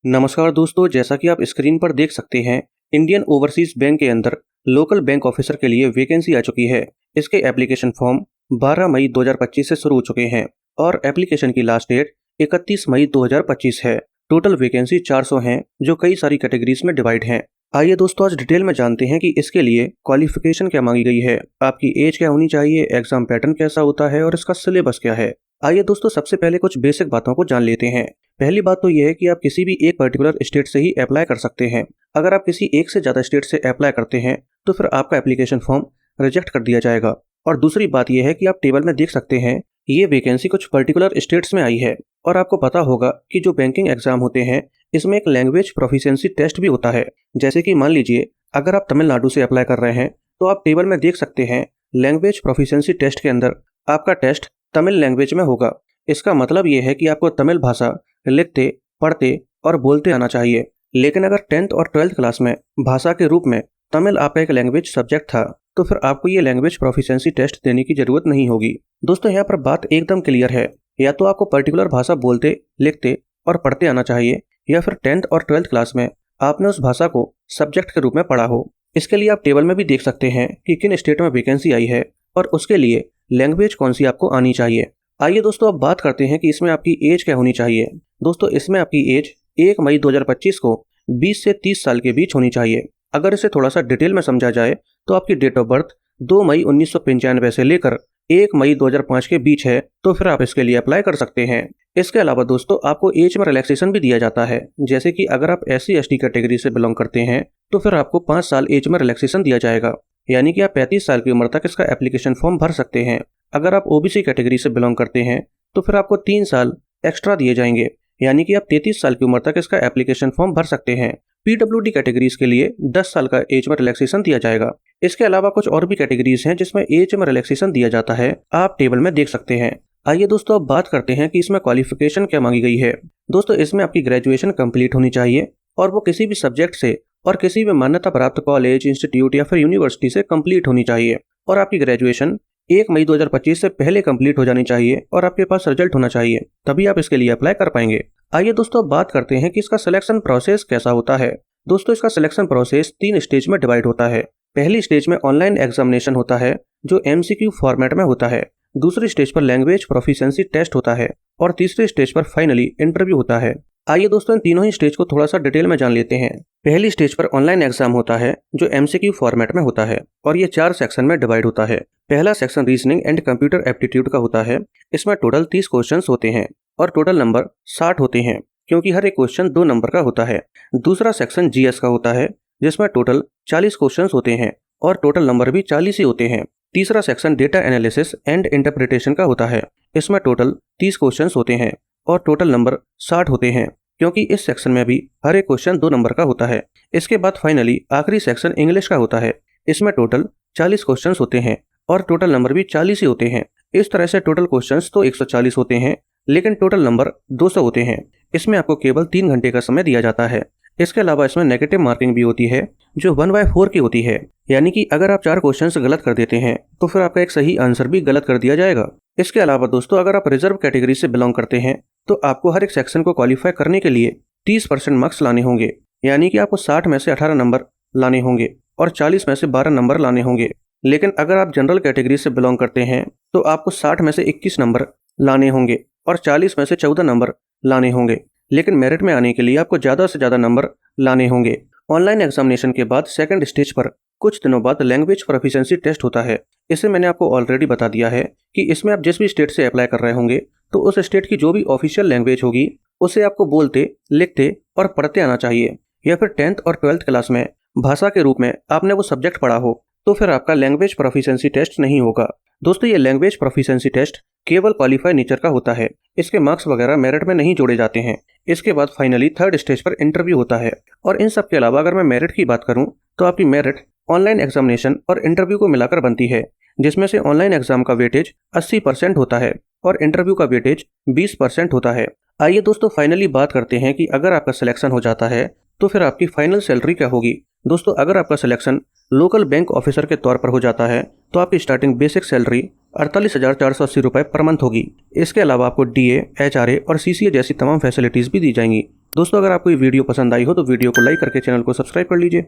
नमस्कार दोस्तों, जैसा कि आप स्क्रीन पर देख सकते हैं, इंडियन ओवरसीज बैंक के अंदर लोकल बैंक ऑफिसर के लिए वैकेंसी आ चुकी है। इसके एप्लीकेशन फॉर्म 12 मई 2025 से शुरू हो चुके हैं और एप्लीकेशन की लास्ट डेट 31 मई 2025 है। टोटल वैकेंसी 400 हैं, जो कई सारी कैटेगरीज में डिवाइड हैं। आइए दोस्तों, आज डिटेल में जानते हैं कि इसके लिए क्वालिफिकेशन क्या मांगी गई है, आपकी एज क्या होनी चाहिए, एग्जाम पैटर्न कैसा होता है और इसका सिलेबस क्या है। आइए दोस्तों, सबसे पहले कुछ बेसिक बातों को जान लेते हैं। पहली बात तो यह है कि आप किसी भी एक पर्टिकुलर स्टेट से ही अप्लाई कर सकते हैं। अगर आप किसी एक से ज़्यादा स्टेट से अप्लाई करते हैं तो फिर आपका एप्लीकेशन फॉर्म रिजेक्ट कर दिया जाएगा। और दूसरी बात यह है कि आप टेबल में देख सकते हैं, ये वैकेंसी कुछ पर्टिकुलर स्टेट्स में आई है। और आपको पता होगा कि जो बैंकिंग एग्जाम होते हैं, इसमें एक लैंग्वेज प्रोफिशिएंसी टेस्ट भी होता है। जैसे कि मान लीजिए, अगर आप तमिलनाडु से अप्लाई कर रहे हैं तो आप टेबल में देख सकते हैं, लैंग्वेज प्रोफिशिएंसी टेस्ट के अंदर आपका टेस्ट तमिल लैंग्वेज में होगा। इसका मतलब ये है कि आपको तमिल भाषा लिखते, पढ़ते और बोलते आना चाहिए। लेकिन अगर 10th और 12th क्लास में भाषा के रूप में तमिल आपका एक लैंग्वेज सब्जेक्ट था, तो फिर आपको ये लैंग्वेज प्रोफिशिएंसी टेस्ट देने की जरूरत नहीं होगी। दोस्तों, यहाँ पर बात एकदम क्लियर है, या तो आपको पर्टिकुलर भाषा बोलते, लिखते और पढ़ते आना चाहिए, या फिर 10th और 12th क्लास में आपने उस भाषा को सब्जेक्ट के रूप में पढ़ा हो। इसके लिए आप टेबल में भी देख सकते हैं कि किन स्टेट में वैकेंसी आई है और उसके लिए लैंग्वेज कौन सी आपको आनी चाहिए। आइए दोस्तों, अब बात करते हैं कि इसमें आपकी एज क्या होनी चाहिए। दोस्तों, इसमें आपकी एज 1 मई 2025 को 20 से 30 साल के बीच होनी चाहिए। अगर इसे थोड़ा सा डिटेल में समझा जाए तो आपकी डेट ऑफ बर्थ 2 मई 1995 से लेकर 1 मई 2005 के बीच है, तो फिर आप इसके लिए अप्लाई कर सकते हैं। इसके अलावा दोस्तों, आपको एज में रिलैक्सेशन भी दिया जाता है। जैसे कि अगर आप SC ST कैटेगरी से बिलोंग करते हैं तो फिर आपको 5 साल एज में रिलैक्सेशन दिया जाएगा, यानी कि आप 35 साल की उम्र तक इसका एप्लीकेशन फॉर्म भर सकते हैं। अगर आप OBC कैटेगरी से बिलोंग करते हैं तो फिर आपको 3 साल एक्स्ट्रा दिए जाएंगे, यानी कि आप 33 साल की उम्र तक इसका एप्लीकेशन फॉर्म भर सकते हैं। PWD कैटेगरीज के लिए 10 साल का एज में रिलैक्सेशन दिया जाएगा। इसके अलावा कुछ और भी कैटेगरीज हैं जिसमें एज में रिलैक्सेशन दिया जाता है, आप टेबल में देख सकते हैं। आइए दोस्तों, अब बात करते हैं कि इसमें क्वालिफिकेशन क्या मांगी गई है। दोस्तों, इसमें आपकी ग्रेजुएशन कंप्लीट होनी चाहिए और वो किसी भी सब्जेक्ट से और किसी भी मान्यता प्राप्त कॉलेज, इंस्टीट्यूट या फिर यूनिवर्सिटी से कंप्लीट होनी चाहिए। और आपकी ग्रेजुएशन 1 मई 2025 से पहले कंप्लीट हो जानी चाहिए और आपके पास रिजल्ट होना चाहिए, तभी आप इसके लिए अप्लाई कर पाएंगे। आइए दोस्तों, अब बात करते हैं कि इसका सिलेक्शन प्रोसेस कैसा होता है। दोस्तों, इसका सिलेक्शन प्रोसेस 3 स्टेज में डिवाइड होता है। पहली स्टेज में ऑनलाइन एग्जामिनेशन होता है, जो MCQ फॉर्मेट में होता है। दूसरी स्टेज पर लैंग्वेज प्रोफिशिएंसी टेस्ट होता है और तीसरी स्टेज पर फाइनली इंटरव्यू होता है। आइए दोस्तों, इन तीनों ही स्टेज को थोड़ा सा डिटेल में जान लेते हैं। पहली स्टेज पर ऑनलाइन एग्जाम होता है, जो MCQ फॉर्मेट में होता है और ये 4 सेक्शन में डिवाइड होता है। पहला section reasoning and computer aptitude का होता है। इसमें टोटल 30 क्वेश्चंस होते हैं और टोटल नंबर 60 होते हैं, क्योंकि हर एक क्वेश्चन 2 नंबर का होता है। दूसरा सेक्शन GS का होता है, जिसमें टोटल 40 क्वेश्चंस होते हैं और टोटल नंबर भी 40 ही होते हैं। तीसरा section data analysis and interpretation का होता है। इसमें टोटल 30 क्वेश्चंस होते हैं और टोटल नंबर 60 होते हैं, क्योंकि इस सेक्शन में भी हर एक क्वेश्चन 2 नंबर का होता है। इसके बाद फाइनली आखिरी सेक्शन इंग्लिश का होता है। इसमें टोटल 40 क्वेश्चंस होते हैं और टोटल नंबर भी 40 ही होते हैं। इस तरह से टोटल क्वेश्चंस तो 140 होते हैं, लेकिन टोटल नंबर 200 होते हैं। इसमें आपको केवल 3 घंटे का समय दिया जाता है। इसके अलावा इसमें नेगेटिव मार्किंग भी होती है, जो 1/4 की होती है, यानी कि अगर आप 4 क्वेश्चंस गलत कर देते हैं तो फिर आपका एक सही आंसर भी गलत कर दिया जाएगा। इसके अलावा दोस्तों, अगर आप रिजर्व कैटेगरी से बिलोंग करते हैं तो आपको हर एक सेक्शन को क्वालिफाई करने के लिए 30% मार्क्स लाने होंगे, यानी कि आपको 60 में से 18 नंबर लाने होंगे और 40 में से 12 नंबर लाने होंगे। लेकिन अगर आप जनरल कैटेगरी से बिलोंग करते हैं तो आपको 60 में से 21 नंबर लाने होंगे और 40 में से 14 नंबर लाने होंगे। लेकिन मेरिट में आने के लिए आपको ज़्यादा से ज़्यादा नंबर लाने होंगे। ऑनलाइन एग्जामिनेशन के बाद सेकंड स्टेज पर कुछ दिनों बाद लैंग्वेज प्रोफिशिएंसी टेस्ट होता है। इसे मैंने आपको ऑलरेडी बता दिया है कि इसमें आप जिस भी स्टेट से अप्लाई कर रहे होंगे तो उस स्टेट की जो भी ऑफिशियल लैंग्वेज होगी उसे आपको बोलते, लिखते और पढ़ते आना चाहिए। या फिर 10th और 12th क्लास में भाषा के रूप में आपने वो सब्जेक्ट पढ़ा हो, तो फिर आपका लैंग्वेज प्रोफिशिएंसी टेस्ट नहीं होगा। दोस्तों, ये लैंग्वेज प्रोफिशिएंसी टेस्ट केवल क्वालिफाई नेचर का होता है। इसके मार्क्स वगैरह मेरिट में नहीं जोड़े जाते हैं। इसके बाद फाइनली 3rd स्टेज पर इंटरव्यू होता है। और इन सब के अलावा अगर मैं मेरिट की बात करूं तो आपकी मेरिट ऑनलाइन एग्जामिनेशन और इंटरव्यू को मिलाकर बनती है, जिसमें से ऑनलाइन एग्जाम का वेटेज 80% होता है और इंटरव्यू का वेटेज 20% होता है। आइए दोस्तों, फाइनली बात करते हैं कि अगर आपका सिलेक्शन हो जाता है तो फिर आपकी फाइनल सैलरी क्या होगी। दोस्तों, अगर आपका सिलेक्शन लोकल बैंक ऑफिसर के तौर पर हो जाता है तो आपकी स्टार्टिंग बेसिक सैलरी 48,480 रुपये पर मंथ होगी। इसके अलावा आपको DA, HRA और CCA जैसी तमाम फैसिलिटीज़ भी दी जाएंगी। दोस्तों अगर आपको ये वीडियो पसंद आई हो तो वीडियो को लाइक करके चैनल को सब्सक्राइब कर लीजिए।